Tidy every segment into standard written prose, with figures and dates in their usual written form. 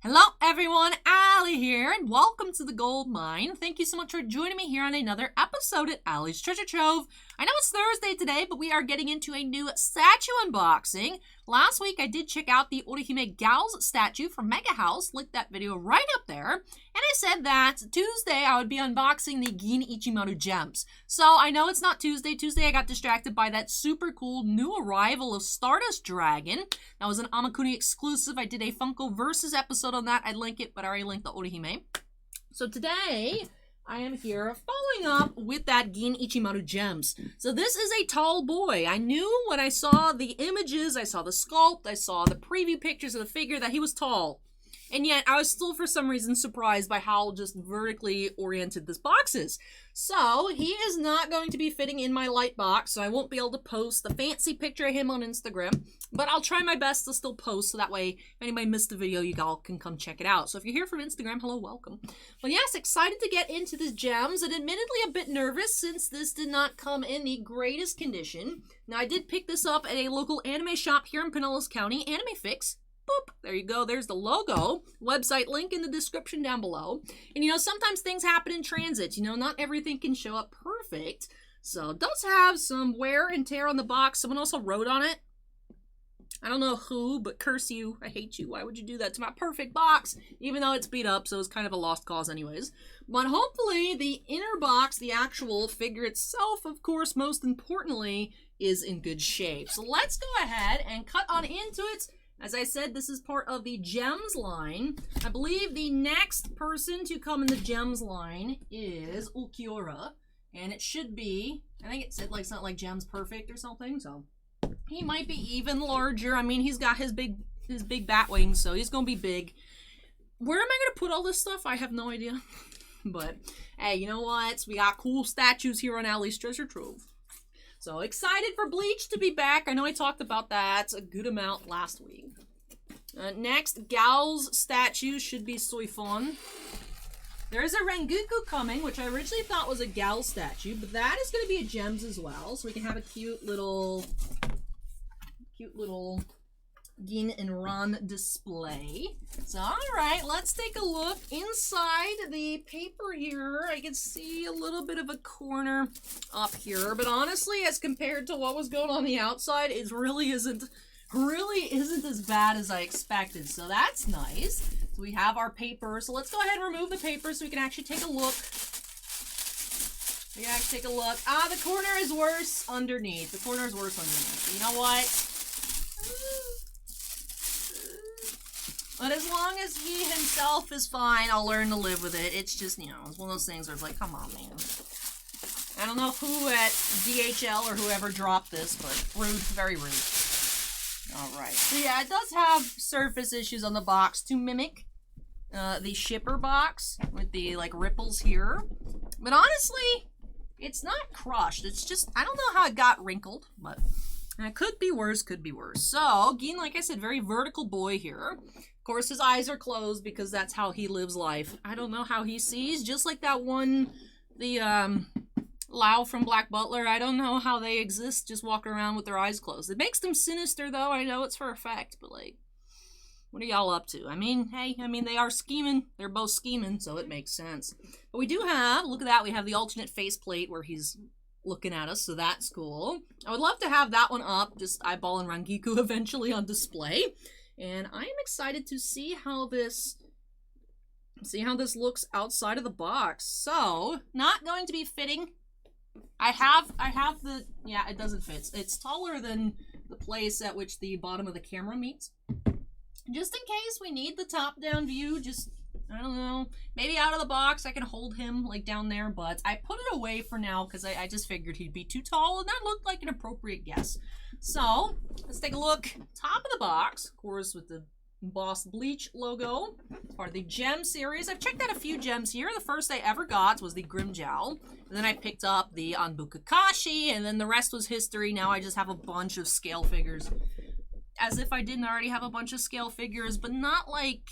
Hello everyone, Allie here, and welcome to the Gold Mine. Thank you so much for joining me here on another episode at Allie's Treasure Trove. I know it's Thursday today, but we are getting into a new statue unboxing. Last week I did check out the MEGAHOUSE statue from MEGAHOUSE, linked that video right up there, and I said that Tuesday I would be unboxing the ICHIMARU gems. So I know it's not Tuesday. Tuesday I got distracted by that super cool new arrival of Stardust Dragon. That was an Amakuni exclusive. I did a Funko Versus episode on that. I'd link it, but I already linked the Orihime. So today, I am here following up with that ICHIMARU gems. So this is a tall boy. I knew when I saw the images, I saw the sculpt, I saw the preview pictures of the figure that he was tall. And yet, I was still for some reason surprised by how just vertically oriented this box is. So, he is not going to be fitting in my light box, so I won't be able to post the fancy picture of him on Instagram. But I'll try my best to still post, so that way, if anybody missed the video, you all can come check it out. So if you're here from Instagram, hello, welcome. But yes, excited to get into the gems, and admittedly a bit nervous since this did not come in the greatest condition. Now, I did pick this up at a local anime shop here in Pinellas County, Anime Fix. Boop, there you go, there's the logo. Website link in the description down below. And you know, sometimes things happen in transit. You know, not everything can show up perfect. So it does have some wear and tear on the box. Someone also wrote on it. I don't know who, but curse you. I hate you. Why would you do that to my perfect box? Even though it's beat up, so it's kind of a lost cause anyways. But hopefully the inner box, the actual figure itself, of course, most importantly, is in good shape. So let's go ahead and cut on into it. As I said, this is part of the gems line. I believe the next person to come in the gems line is Ukiura. And it should be, I think it said like something like gems perfect or something, so he might be even larger. I mean, he's got his big bat wings, so he's gonna be big. Where am I gonna put all this stuff? I have no idea. But hey, you know what? We got cool statues here on Allie's Treasure Trove. So excited for Bleach to be back. I know I talked about that a good amount last week. Next, Gal's statue should be Soifon. There is a Rengoku coming, which I originally thought was a Gal statue, but that is going to be a gems as well. So we can have a cute little Gin and Ran display. So, alright, let's take a look inside the paper here. I can see a little bit of a corner up here, but honestly, as compared to what was going on the outside, it really isn't as bad as I expected. So that's nice. So we have our paper. So let's go ahead and remove the paper so we can actually take a look. Ah, the corner is worse underneath. You know what? But as long as he himself is fine, I'll learn to live with it. It's just, you know, it's one of those things where it's like, come on, man. I don't know who at DHL or whoever dropped this, but rude, very rude. Alright. So yeah, it does have surface issues on the box to mimic the shipper box with the, like, ripples here. But honestly, it's not crushed. It's just, I don't know how it got wrinkled, but it could be worse, So, Gin, like I said, very vertical boy here. Of course, his eyes are closed because that's how he lives life. I don't know how he sees, just like that one, the Lau from Black Butler. I don't know how they exist, just walking around with their eyes closed. It makes them sinister, though. I know it's for a fact, but, like, what are y'all up to? I mean, hey, they are scheming. They're both scheming, so it makes sense. But we do have, look at that, we have the alternate faceplate where he's looking at us, so that's cool. I would love to have that one up, just eyeballing Rangiku eventually on display. And I am excited to see how this looks outside of the box. So, not going to be fitting. I have the, yeah, it doesn't fit. It's taller than the place at which the bottom of the camera meets. Just in case we need the top-down view, just, I don't know, maybe out of the box I can hold him, like, down there, but I put it away for now because I just figured he'd be too tall, and that looked like an appropriate guess. So, let's take a look. Top of the box, of course, with the embossed Bleach logo. It's part of the gem series. I've checked out a few gems here. The first I ever got was the Grimmjow. And then I picked up the Anbu Kakashi, and then the rest was history. Now I just have a bunch of scale figures. As if I didn't already have a bunch of scale figures, but not like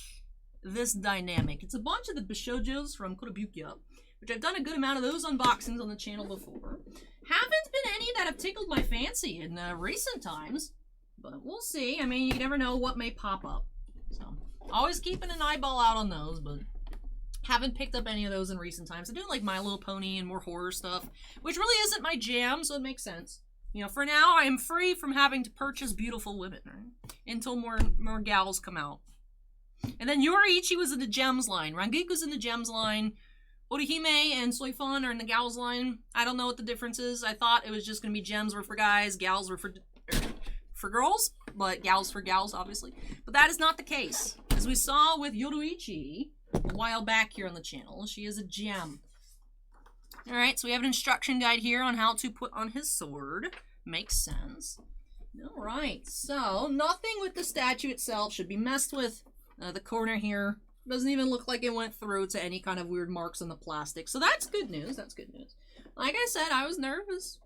this dynamic. It's a bunch of the Bishojos from Kurabukia, which I've done a good amount of those unboxings on the channel before. Haven't been any that have tickled my fancy in recent times, but we'll see. I mean, you never know what may pop up. So, Always keeping an eyeball out on those, but haven't picked up any of those in recent times. I do like My Little Pony and more horror stuff, which really isn't my jam, so it makes sense. You know, for now, I am free from having to purchase beautiful women, right? Until more gals come out. And then Yoriichi was in the gems line. Rangiku's in the gems line. Orihime and Soifon are in the gals line. I don't know what the difference is. I thought it was just going to be gems were for guys, gals were for girls, but gals for gals, obviously. But that is not the case. As we saw with Yoriichi a while back here on the channel, she is a gem. Alright, so we have an instruction guide here on how to put on his sword. Makes sense. Alright, so nothing with the statue itself should be messed with. The corner here doesn't even look like it went through to any kind of weird marks on the plastic. So that's good news. That's good news. Like I said, I was nervous.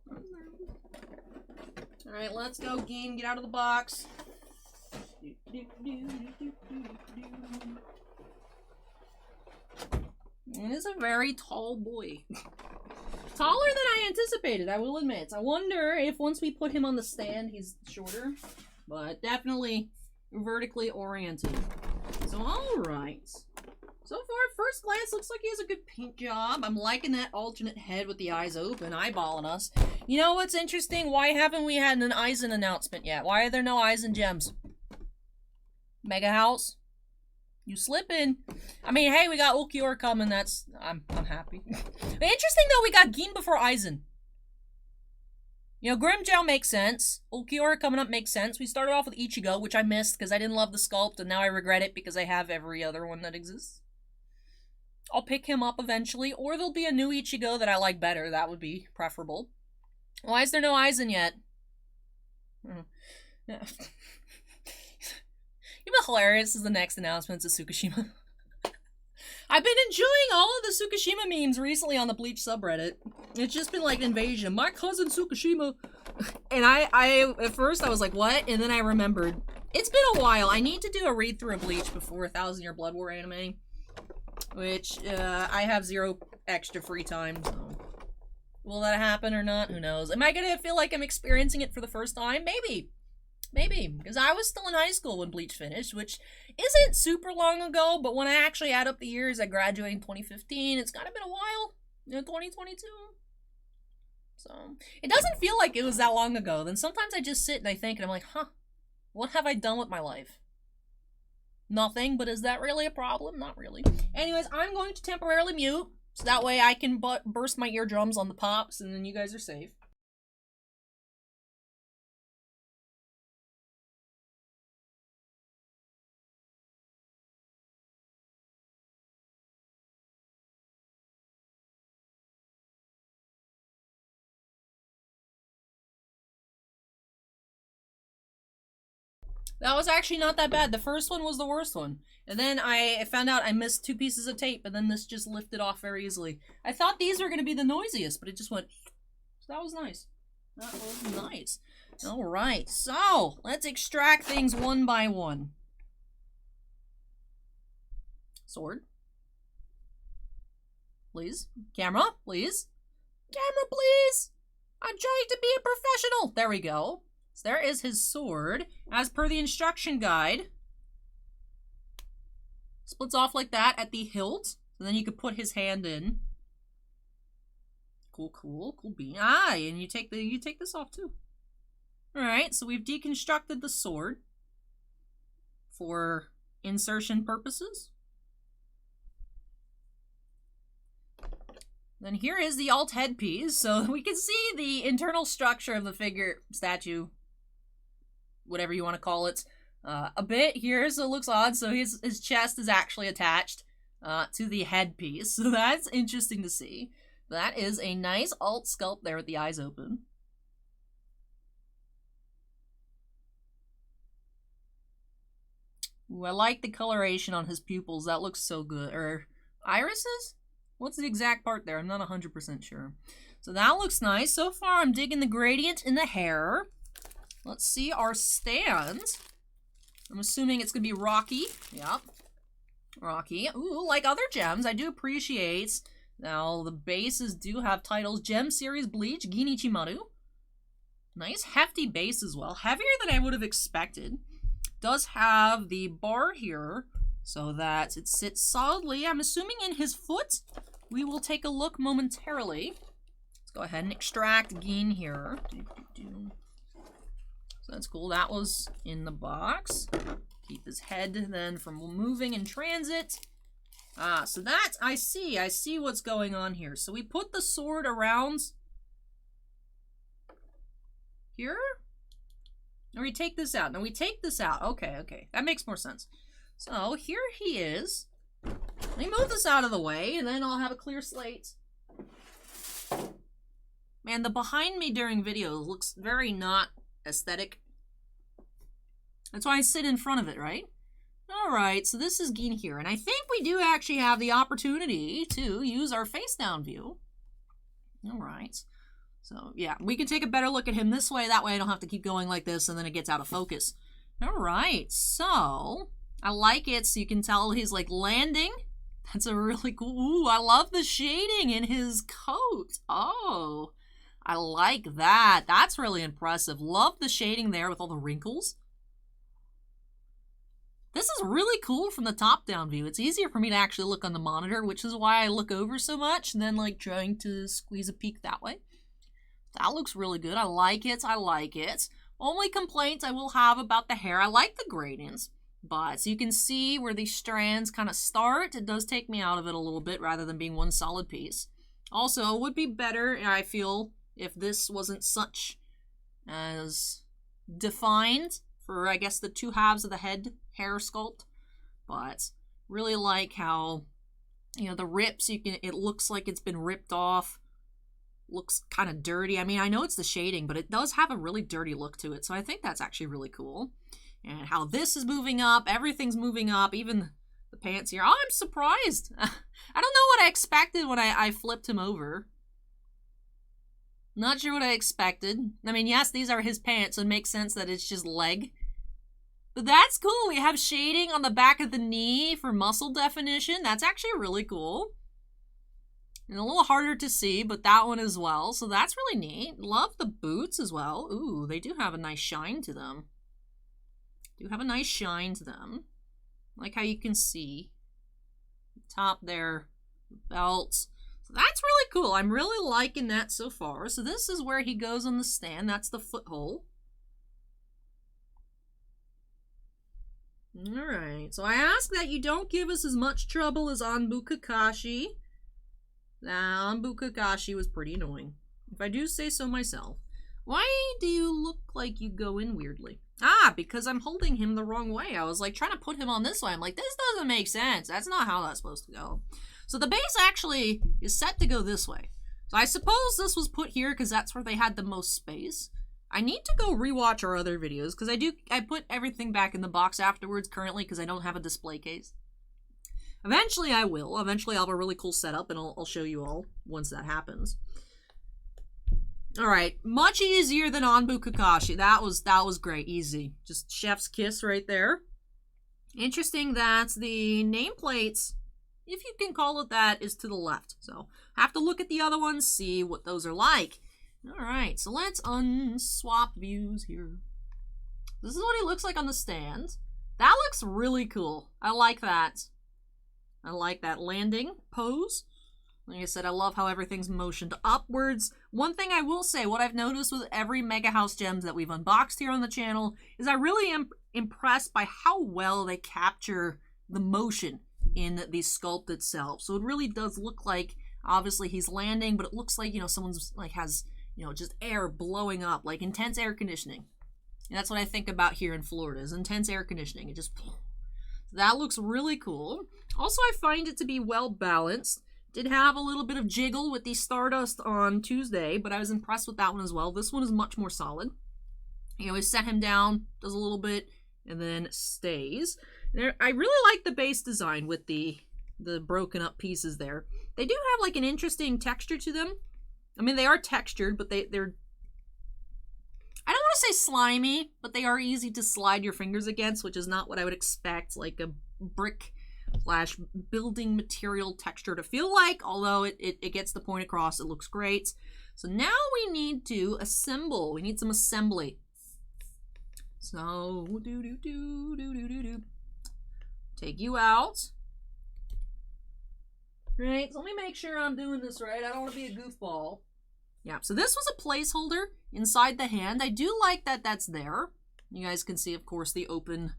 Alright, let's go, G.E.M. Get out of the box. It is a very tall boy. Taller than I anticipated, I will admit. I wonder if once we put him on the stand, he's shorter. But definitely vertically oriented. So, alright. So far, first glance, looks like he has a good paint job. I'm liking that alternate head with the eyes open, eyeballing us. You know what's interesting? Why haven't we had an Aizen announcement yet? Why are there no Aizen gems? Mega House? You slipping. I mean, hey, we got Ulquiorra coming. I'm happy. Interesting though, we got G.E.M before Aizen. You know, Grimmjow makes sense. Ulquiorra coming up makes sense. We started off with Ichigo, which I missed because I didn't love the sculpt, and now I regret it because I have every other one that exists. I'll pick him up eventually, or there'll be a new Ichigo that I like better. That would be preferable. Why is there no Aizen yet? Yeah. You know, hilarious is the next announcement to Tsukishima. I've been enjoying all of the Tsukishima memes recently on the Bleach subreddit. It's just been like invasion. My cousin Tsukishima. And I at first I was like, what? And then I remembered. It's been a while. I need to do a read through of Bleach before 1000 Year Blood War anime. Which, I have 0 extra free time, so. Will that happen or not? Who knows? Am I gonna feel like I'm experiencing it for the first time? Maybe. Maybe, because I was still in high school when Bleach finished, which isn't super long ago, but when I actually add up the years, I graduated in 2015, it's kind of been a while, you know, 2022. So, it doesn't feel like it was that long ago. Then sometimes I just sit and I think, and I'm like, huh, what have I done with my life? Nothing, but is that really a problem? Not really. Anyways, I'm going to temporarily mute, so that way I can burst my eardrums on the pops, and then you guys are safe. That was actually not that bad. The first one was the worst one. And then I found out I missed 2 pieces of tape, and then this just lifted off very easily. I thought these were going to be the noisiest, but it just went... So that was nice. That was nice. Alright, so let's extract things one by one. Sword. Please. Camera, please. Camera, please! I'm trying to be a professional! There we go. So there is his sword, as per the instruction guide. Splits off like that at the hilt, and then you could put his hand in. Cool, cool, cool bean. Ah, and you take this off too. All right, so we've deconstructed the sword for insertion purposes. Then here is the alt headpiece, so we can see the internal structure of the figure, statue, whatever you want to call it, a bit here, so it looks odd. So his chest is actually attached to the headpiece, so that's interesting to see. That is a nice alt sculpt there with the eyes open. Ooh, I like the coloration on his pupils. That looks so good. Or irises? What's the exact part there? I'm not 100% sure. So that looks nice. So far, I'm digging the gradient in the hair. Let's see our stand. I'm assuming it's going to be Rocky. Yep. Rocky. Ooh, like other gems, I do appreciate. Now, the bases do have titles. Gem Series Bleach, Gin ICHIMARU. Nice hefty base as well. Heavier than I would have expected. Does have the bar here so that it sits solidly. I'm assuming in his foot. We will take a look momentarily. Let's go ahead and extract G.E.M here. So that's cool. That was in the box. Keep his head then from moving in transit. So that, I see what's going on here. So we put the sword around here? Or we take this out. No, we take this out. Okay. That makes more sense. So here he is. Let me move this out of the way, and then I'll have a clear slate. Man, the behind me during videos looks very not aesthetic. That's why I sit in front of it, right? Alright, so this is G.E.M here, and I think we do actually have the opportunity to use our face down view. Alright. So, yeah, we can take a better look at him this way. That way I don't have to keep going like this and then it gets out of focus. Alright, so I like it. So you can tell he's like landing. That's a really cool... Ooh, I love the shading in his coat. Oh, I like that. That's really impressive. Love the shading there with all the wrinkles. This is really cool from the top-down view. It's easier for me to actually look on the monitor, which is why I look over so much than like trying to squeeze a peek that way. That looks really good. I like it. I like it. Only complaints I will have about the hair. I like the gradients, but so you can see where these strands kind of start. It does take me out of it a little bit rather than being one solid piece. Also, it would be better, I feel, if this wasn't such as defined for, I guess, the two halves of the head hair sculpt. But really like how, you know, the rips, it looks like it's been ripped off. Looks kind of dirty. I mean, I know it's the shading, but it does have a really dirty look to it. So I think that's actually really cool. And how this is moving up. Everything's moving up. Even the pants here. Oh, I'm surprised. I don't know what I expected when I flipped him over. Not sure what I expected. I mean, yes, these are his pants, so it makes sense that it's just leg. But that's cool. We have shading on the back of the knee for muscle definition. That's actually really cool. And a little harder to see, but that one as well. So that's really neat. Love the boots as well. Ooh, they do have a nice shine to them. Like how you can see. Top there. Belts. So that's really cool. I'm really liking that so far. So this is where he goes on the stand. That's the foothole. Alright. So I ask that you don't give us as much trouble as Anbu Kakashi. Nah, Anbu Kakashi was pretty annoying, if I do say so myself. Why do you look like you go in weirdly? Ah, because I'm holding him the wrong way. I was like trying to put him on this way. I'm like, this doesn't make sense. That's not how that's supposed to go. So the base actually is set to go this way. So I suppose this was put here because that's where they had the most space. I need to go rewatch our other videos because I put everything back in the box afterwards currently because I don't have a display case. Eventually I will. Eventually I'll have a really cool setup and I'll show you all once that happens. Alright, much easier than Anbu Kakashi. That was great. Easy. Just chef's kiss right there. Interesting that the nameplates, if you can call it that, is to the left. So have to look at the other ones, see what those are like. Alright, so let's unswap views here. This is what he looks like on the stand. That looks really cool. I like that. I like that landing pose. Like I said, I love how everything's motioned upwards. One thing I will say, what I've noticed with every MEGAHOUSE gems that we've unboxed here on the channel, is I really am impressed by how well they capture the motion in the sculpt itself. So it really does look like, obviously he's landing, but it looks like, you know, someone's like has, you know, just air blowing up, like intense air conditioning. And that's what I think about here in Florida, is intense air conditioning. It just... That looks really cool. Also, I find it to be well balanced. Did have a little bit of jiggle with the Stardust on Tuesday, but I was impressed with that one as well. This one is much more solid. You always set him down, does a little bit, and then stays. I really like the base design with the broken up pieces there. They do have like an interesting texture to them. I mean, they are textured, but they're... I don't want to say slimy, but they are easy to slide your fingers against, which is not what I would expect, like a brick / building material texture to feel like, although it gets the point across. It looks great. So now we need to assemble. We need some assembly. So, take you out. Right, so let me make sure I'm doing this right. I don't want to be a goofball. Yeah, so this was a placeholder inside the hand. I do like that that's there. You guys can see, of course, the open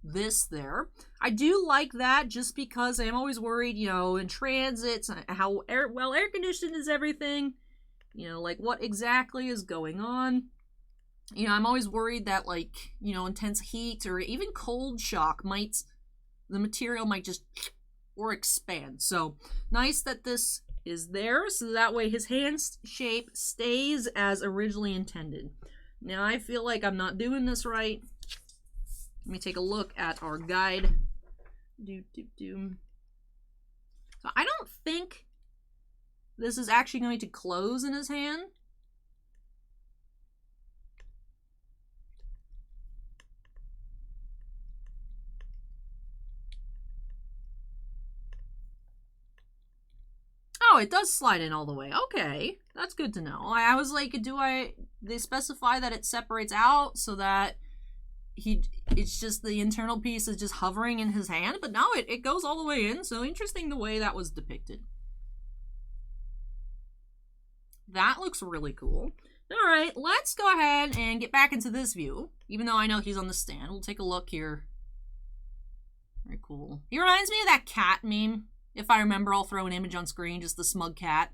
this there. I do like that just because I'm always worried, you know, in transits, how air conditioned is everything, you know, like what exactly is going on. You know, I'm always worried that, like, you know, intense heat or even cold shock the material might just or expand. So nice that this is there, so that way his hand shape stays as originally intended. Now I feel like I'm not doing this right. Let me take a look at our guide. So I don't think this is actually going to close in his hand. Oh, it does slide in all the way. Okay, that's good to know. I was like, they specify that it separates out so that it's just the internal piece is just hovering in his hand, but no, it goes all the way in, so interesting the way that was depicted. That looks really cool. Alright, let's go ahead and get back into this view, even though I know he's on the stand. We'll take a look here. Very cool. He reminds me of that cat meme. If I remember, I'll throw an image on screen, just the smug cat.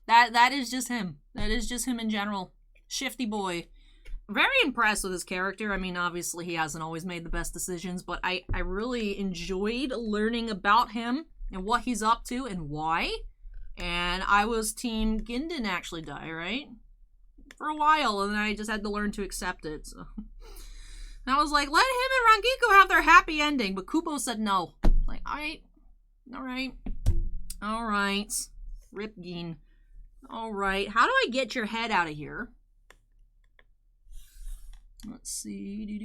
That is just him. That is just him in general. Shifty boy. Very impressed with his character. I mean, obviously he hasn't always made the best decisions, but I really enjoyed learning about him and what he's up to and why. And I was team Ginden actually die, right? For a while, and then I just had to learn to accept it. So I was like, let him and Rangiku have their happy ending, but Kupo said no. Like, alright. Rip Gin. Alright, how do I get your head out of here? Let's see.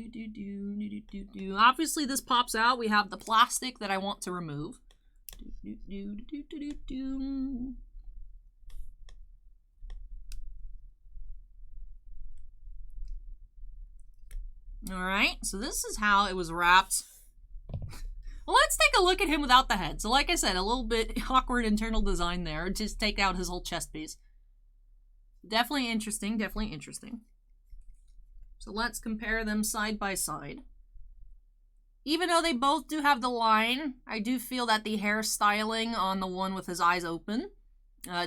Obviously, this pops out. We have the plastic that I want to remove. Alright, so this is how it was wrapped. Well, let's take a look at him without the head. So like I said, a little bit awkward internal design there. Just take out his whole chest piece. Definitely interesting, definitely interesting. So let's compare them side by side. Even though they both do have the line, I do feel that the hairstyling on the one with his eyes open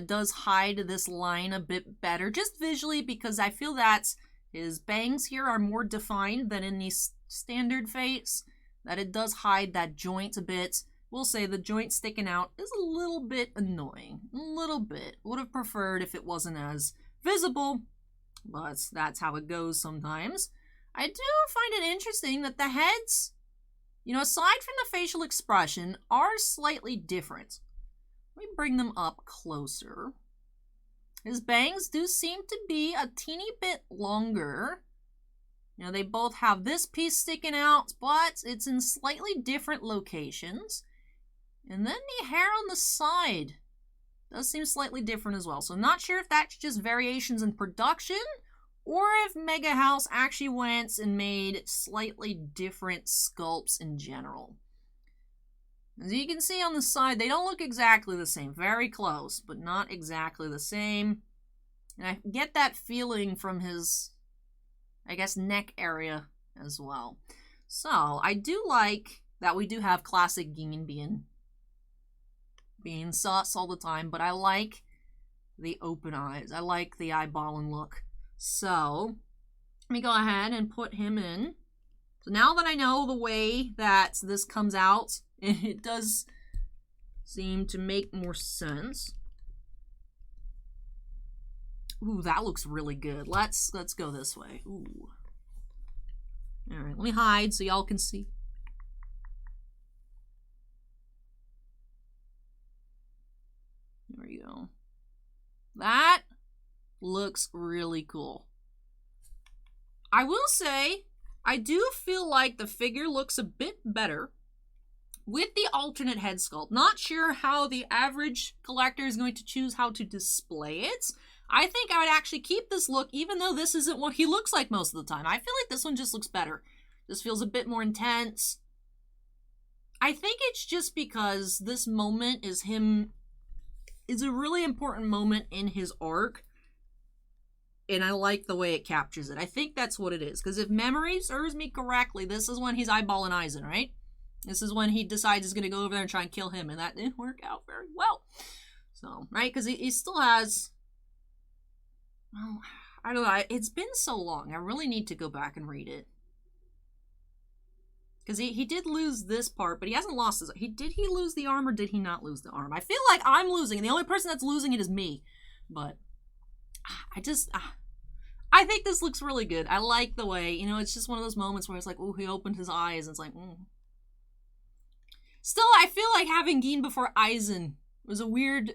does hide this line a bit better, just visually, because I feel that his bangs here are more defined than in the standard face, that it does hide that joint a bit. We'll say the joint sticking out is a little bit annoying. A little bit. Would have preferred if it wasn't as visible, but that's how it goes sometimes. I do find it interesting that the heads, you know, aside from the facial expression, are slightly different. Let me bring them up closer. His bangs do seem to be a teeny bit longer. You know, they both have this piece sticking out, but it's in slightly different locations. And then the hair on the side does seem slightly different as well. So I'm not sure if that's just variations in production, or if MEGAHOUSE actually went and made slightly different sculpts in general. As you can see on the side, they don't look exactly the same. Very close, but not exactly the same. And I get that feeling from his, I guess, neck area as well. So, I do like that we do have classic Gin being sus all the time, but I like the open eyes. I like the eyeballing look. So, let me go ahead and put him in. So now that I know the way that this comes out, it does seem to make more sense. Ooh, that looks really good. Let's go this way. Ooh. Alright, let me hide so y'all can see. There we go. That looks really cool. I will say, I do feel like the figure looks a bit better with the alternate head sculpt. Not sure how the average collector is going to choose how to display it. I think I would actually keep this look, even though this isn't what he looks like most of the time. I feel like this one just looks better. This feels a bit more intense. I think it's just because this moment is a really important moment in his arc. And I like the way it captures it. I think that's what it is. Because if memory serves me correctly, this is when he's eyeballing Aizen, right? This is when he decides he's going to go over there and try and kill him. And that didn't work out very well. So, right? Because he still has... Well, I don't know. It's been so long. I really need to go back and read it. Because he did lose this part, but he hasn't lost his... Did he lose the arm or did he not lose the arm? I feel like I'm losing, and the only person that's losing it is me. But I think this looks really good. I like the way, you know, it's just one of those moments where it's like, oh, he opened his eyes, and it's like, Still, I feel like having Gin before Aizen was a weird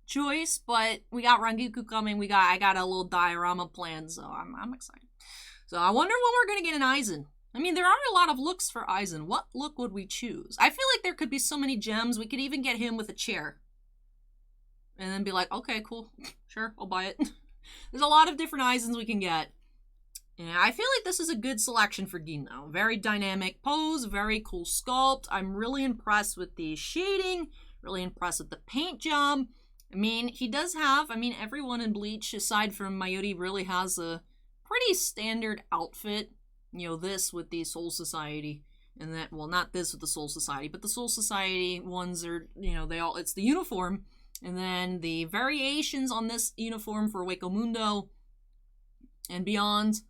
choice, but we got Rangiku coming. I got a little diorama planned, so I'm excited. So I wonder when we're gonna get an Aizen. I mean, there are a lot of looks for Aizen. What look would we choose? I feel like there could be so many gems. We could even get him with a chair. And then be like, okay, cool. Sure, I'll buy it. There's a lot of different Aizens we can get. And I feel like this is a good selection for Gin, though. Very dynamic pose, very cool sculpt. I'm really impressed with the shading, really impressed with the paint job. I mean, he does have, everyone in Bleach, aside from Mayuri, really has a pretty standard outfit. You know, this with the Soul Society. And that, well, not this with the Soul Society, but the Soul Society ones are, you know, it's the uniform. And then the variations on this uniform for Hueco Mundo and beyond,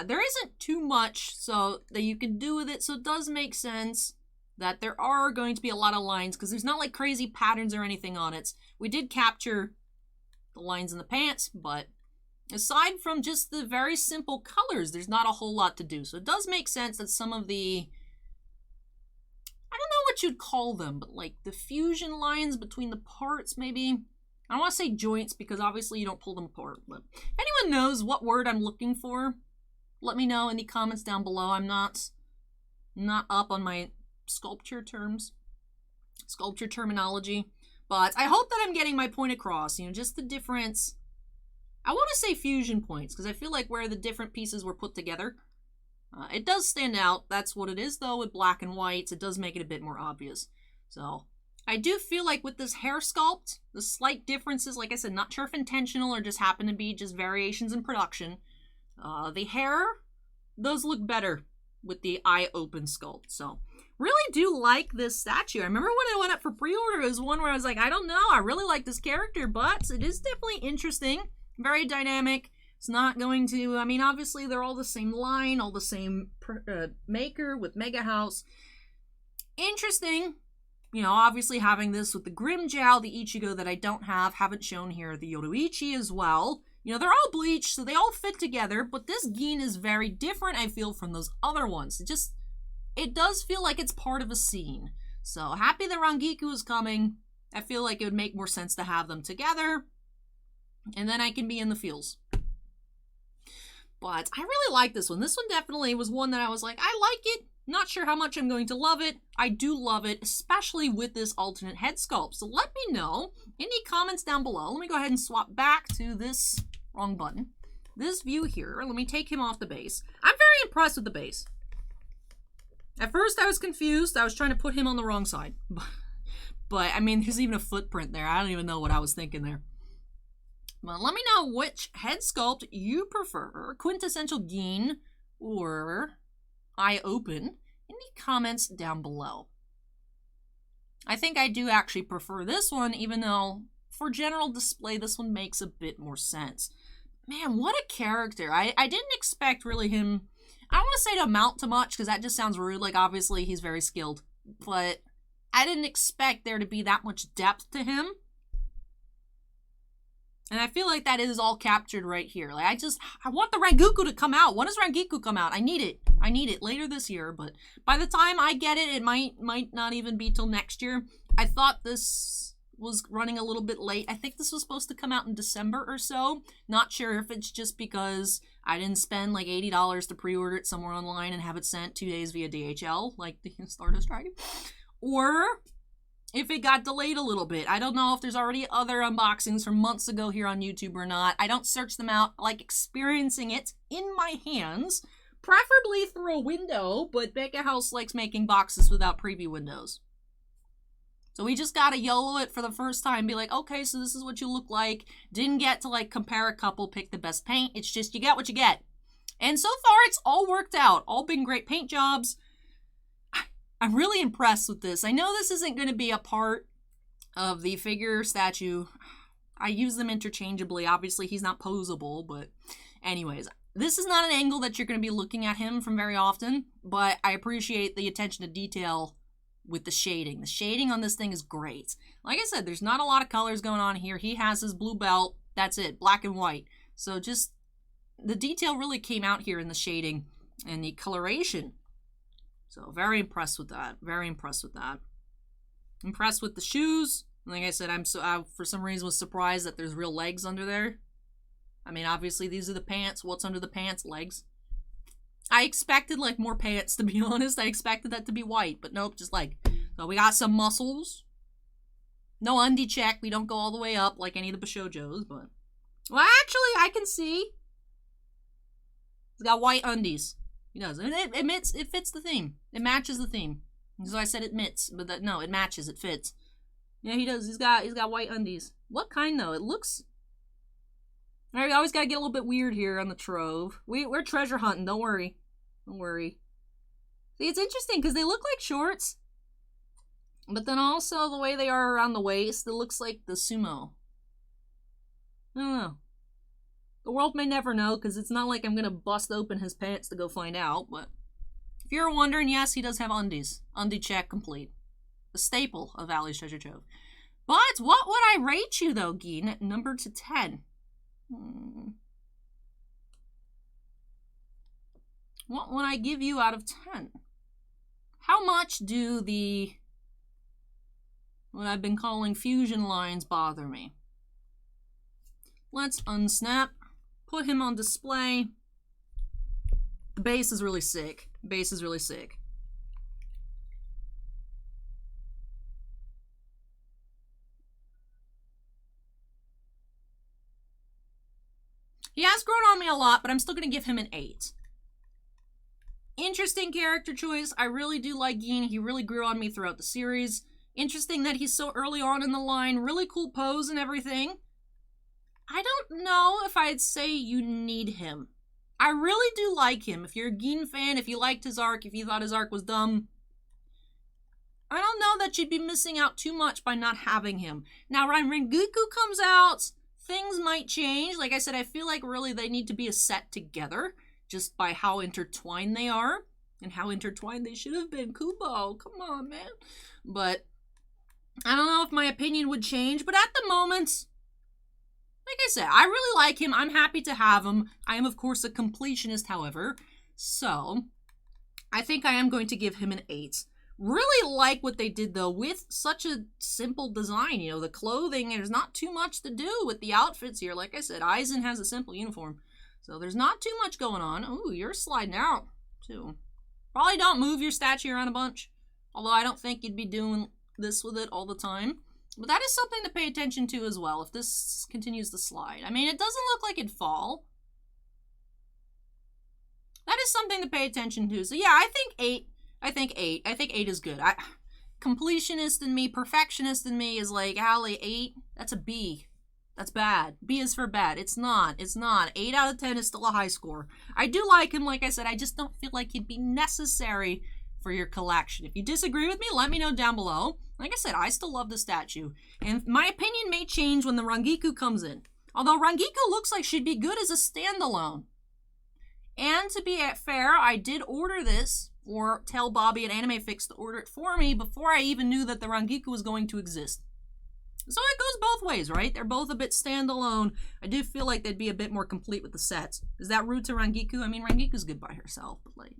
there isn't too much so that you can do with it. So it does make sense that there are going to be a lot of lines because there's not like crazy patterns or anything on it. We did capture the lines in the pants, but aside from just the very simple colors, there's not a whole lot to do. So it does make sense that some of the... I don't know what you'd call them, but like the fusion lines between the parts, maybe. I don't want to say joints because obviously you don't pull them apart. But if anyone knows what word I'm looking for, let me know in the comments down below. I'm not up on my sculpture terminology. But I hope that I'm getting my point across. You know, just the difference. I want to say fusion points because I feel like where the different pieces were put together. It does stand out. That's what it is, though, with black and whites. It does make it a bit more obvious. So, I do feel like with this hair sculpt, the slight differences, like I said, not sure if intentional or just happen to be just variations in production. The hair, those look better with the eye open sculpt. So, really do like this statue. I remember when I went up for pre-order, it was one where I was like, I don't know, I really like this character, but it is definitely interesting. Very dynamic. It's not going to, obviously they're all the same line, all the same maker with MEGAHOUSE. Interesting. You know, obviously having this with the Grimmjow, the Ichigo that I don't have, haven't shown here, the Yoruichi as well. You know, they're all Bleach, so they all fit together, but this Gin is very different, I feel, from those other ones. It does feel like it's part of a scene. So, happy that Rangiku is coming. I feel like it would make more sense to have them together. And then I can be in the feels. But I really like this one. This one definitely was one that I was like, I like it. Not sure how much I'm going to love it. I do love it, especially with this alternate head sculpt. So let me know in the comments down below. Let me go ahead and swap back to this, wrong button, this view here. Let me take him off the base. I'm very impressed with the base. At first I was confused. I was trying to put him on the wrong side. But there's even a footprint there. I don't even know what I was thinking there. Well, let me know which head sculpt you prefer, quintessential Gin or eye open, in the comments down below. I think I do actually prefer this one, even though for general display, this one makes a bit more sense. Man, what a character. I didn't expect really him, I don't want to say to amount to much, because that just sounds rude, like obviously he's very skilled, but I didn't expect there to be that much depth to him. And I feel like that is all captured right here. Like, I want the Rangiku to come out. When does Rangiku come out? I need it. I need it later this year, but by the time I get it, it might not even be till next year. I thought this was running a little bit late. I think this was supposed to come out in December or so. Not sure if it's just because I didn't spend like $80 to pre-order it somewhere online and have it sent 2 days via DHL, like the Stardust Dragon, or if it got delayed a little bit. I don't know if there's already other unboxings from months ago here on YouTube or not. I don't search them out. I like experiencing it in my hands. Preferably through a window, but MEGAHOUSE likes making boxes without preview windows. So we just gotta YOLO it for the first time. Be like, okay, so this is what you look like. Didn't get to, like, compare a couple, pick the best paint. It's just, you get what you get. And so far, it's all worked out. All been great paint jobs. I'm really impressed with this. I know this isn't going to be a part of the figure statue. I use them interchangeably. Obviously, he's not posable, but anyways. This is not an angle that you're going to be looking at him from very often, but I appreciate the attention to detail with the shading. The shading on this thing is great. Like I said, there's not a lot of colors going on here. He has his blue belt. That's it. Black and white. So just the detail really came out here in the shading and the coloration. So very impressed with that. Very impressed with that. Impressed with the shoes. Like I said, I for some reason was surprised that there's real legs under there. I mean, obviously these are the pants. What's under the pants? Legs. I expected, like, more pants, to be honest. I expected that to be white, but nope, just leg. So we got some muscles. No undie check. We don't go all the way up like any of the Bashojos, but... Well, actually, I can see. He's got white undies. He does. It fits the theme. It matches the theme. So I said it mits, but no, it matches. It fits. Yeah, he does. He's got white undies. What kind, though? It looks... Alright, we always gotta get a little bit weird here on the trove. We're treasure hunting, don't worry. Don't worry. See, it's interesting because they look like shorts. But then also the way they are around the waist, it looks like the sumo. I don't know. The world may never know because it's not like I'm gonna bust open his pants to go find out, but if you're wondering, yes, he does have undies. Undie check complete. A staple of Allie's Treasure Trove. But what would I rate you though, G.E.M, number to 10? What would I give you out of 10? How much do what I've been calling fusion lines bother me? Let's unsnap. Put him on display. The base is really sick. Base is really sick. He has grown on me a lot, but I'm still going to give him an 8. Interesting character choice. I really do like G.E.M. He really grew on me throughout the series. Interesting that he's so early on in the line. Really cool pose and everything. I don't know if I'd say you need him. I really do like him. If you're a G.E.M fan, if you liked his arc, if you thought his arc was dumb, I don't know that you'd be missing out too much by not having him. Now, when Rengoku comes out, things might change. Like I said, I feel like really they need to be a set together just by how intertwined they are and how intertwined they should have been. Kubo, come on, man. But I don't know if my opinion would change, but at the moment, like I said, I really like him. I'm happy to have him. I am, of course, a completionist, however. So I think I am going to give him an 8. Really like what they did, though, with such a simple design. You know, the clothing, there's not too much to do with the outfits here. Like I said, Aizen has a simple uniform. So there's not too much going on. Ooh, you're sliding out, too. Probably don't move your statue around a bunch. Although I don't think you'd be doing this with it all the time. But that is something to pay attention to as well, if this continues to slide. I mean, it doesn't look like it'd fall. That is something to pay attention to. So yeah, I think 8. I think 8. I think 8 is good. Completionist in me, perfectionist in me is like, Allie, 8? That's a B. That's bad. B is for bad. It's not. It's not. 8 out of 10 is still a high score. I do like him, like I said. I just don't feel like he'd be necessary for your collection. If you disagree with me, let me know down below. Like I said, I still love the statue. And my opinion may change when the Rangiku comes in. Although Rangiku looks like she'd be good as a standalone. And to be fair, I did order this, or tell Bobby at Anime Fix to order it for me before I even knew that the Rangiku was going to exist. So it goes both ways, right? They're both a bit standalone. I do feel like they'd be a bit more complete with the sets. Is that rude to Rangiku? I mean, Rangiku's good by herself, but like...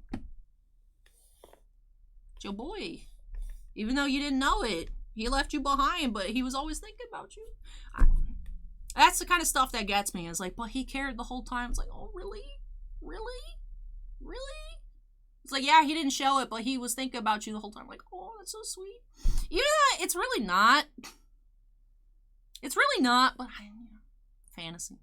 It's your boy. Even though you didn't know it, he left you behind, but he was always thinking about you. That's the kind of stuff that gets me. It's like, but he cared the whole time. It's like, oh, really? Really? Really? It's like, yeah, he didn't show it, but he was thinking about you the whole time. Like, oh, that's so sweet. Even though it's really not. It's really not, but fantasy.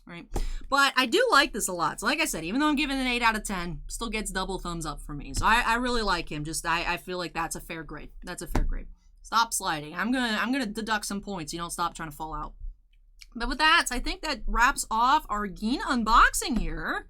right? But I do like this a lot. So like I said, even though I'm giving it an 8 out of 10, still gets double thumbs up for me. So I really like him. Just I feel like that's a fair grade. That's a fair grade. Stop sliding. I'm gonna deduct some points. You don't stop trying to fall out. But with that, I think that wraps off our G.E.M unboxing here.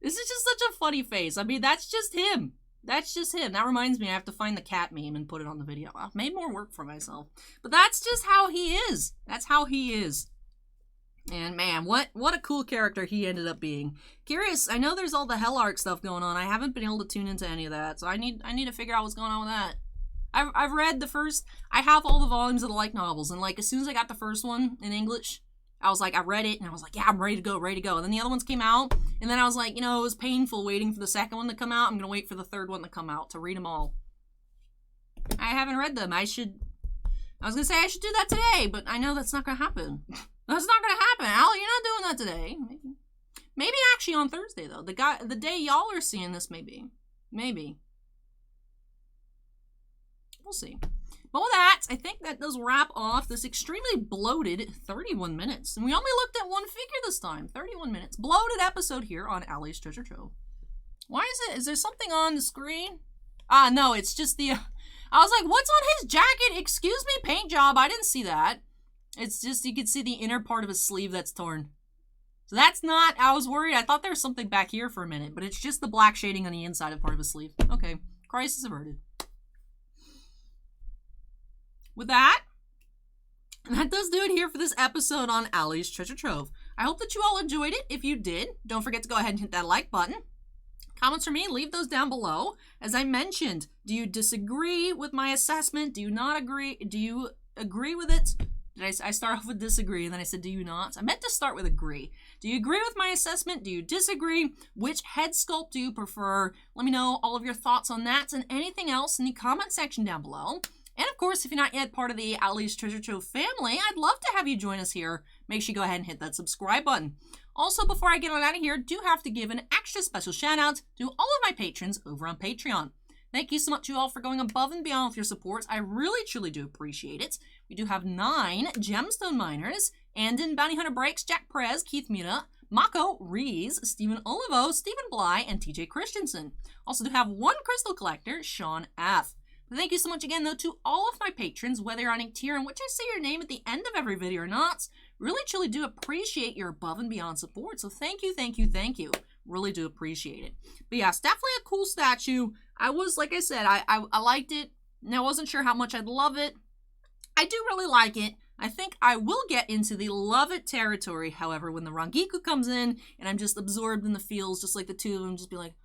This is just such a funny face. I mean, that's just him. That's just him. That reminds me, I have to find the cat meme and put it on the video. I've made more work for myself. But that's just how he is. That's how he is. And man, what a cool character he ended up being. Curious, I know there's all the Hell Arc stuff going on. I haven't been able to tune into any of that. So I need to figure out what's going on with that. I've read the first, I have all the volumes of the light novels. And like, as soon as I got the first one in English, I was like, I read it, and I was like, yeah, I'm ready to go. And then the other ones came out, and then I was like, you know, it was painful waiting for the second one to come out. I'm going to wait for the third one to come out to read them all. I haven't read them. I was going to say I should do that today, but I know that's not going to happen. That's not going to happen, Al. You're not doing that today. Maybe actually on Thursday, though. The day y'all are seeing this, maybe. Maybe. We'll see. But with that, I think that does wrap off this extremely bloated 31 minutes. And we only looked at one figure this time. 31 minutes. Bloated episode here on Allie's Treasure Trove. Why is it? Is there something on the screen? Ah, no, it's just the... I was like, what's on his jacket? Excuse me, paint job. I didn't see that. It's just, you can see the inner part of his sleeve that's torn. So that's not... I was worried. I thought there was something back here for a minute. But it's just the black shading on the inside of part of his sleeve. Okay. Crisis averted. With that does do it here for this episode on Allie's Treasure Trove. I hope that you all enjoyed it. If you did, don't forget to go ahead and hit that like button. Comments for me, leave those down below. As I mentioned, do you disagree with my assessment? Do you not agree? Do you agree with it? Did I start off with disagree and then I said do you not? I meant to start with agree. Do you agree with my assessment? Do you disagree? Which head sculpt do you prefer? Let me know all of your thoughts on that and anything else in the comment section down below. And of course, if you're not yet part of the Allie's Treasure Trove family, I'd love to have you join us here. Make sure you go ahead and hit that subscribe button. Also, before I get on out of here, do have to give an extra special shout out to all of my patrons over on Patreon. Thank you so much to you all for going above and beyond with your support. I really, truly do appreciate it. We do have 9 gemstone miners, Andon, Bounty Hunter Breaks, Jack Perez, Keith Muna, Mako, Rees, Stephen Olivo, Stephen Bly, and TJ Christensen. Also do have 1 crystal collector, Sean F. Thank you so much again, though, to all of my patrons, whether you're on a tier in which I say your name at the end of every video or not. Really, truly do appreciate your above and beyond support. So thank you, thank you, thank you. Really do appreciate it. But yeah, it's definitely a cool statue. I was, like I said, I liked it. And I wasn't sure how much I'd love it. I do really like it. I think I will get into the love it territory, however, when the Rangiku comes in and I'm just absorbed in the feels, just like the two of them, just be like,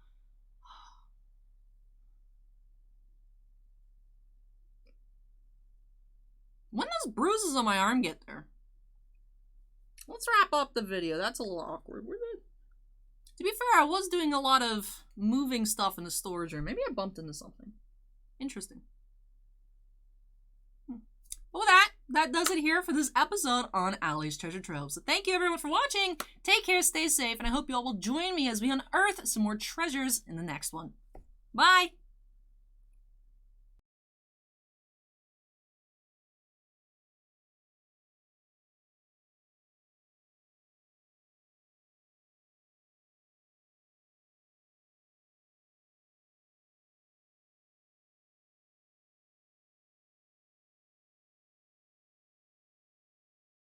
when those bruises on my arm get there? Let's wrap up the video. That's a little awkward. To be fair, I was doing a lot of moving stuff in the storage room. Maybe I bumped into something. Interesting. But with that does it here for this episode on Allie's Treasure Trove. So thank you everyone for watching. Take care, stay safe, and I hope you all will join me as we unearth some more treasures in the next one. Bye!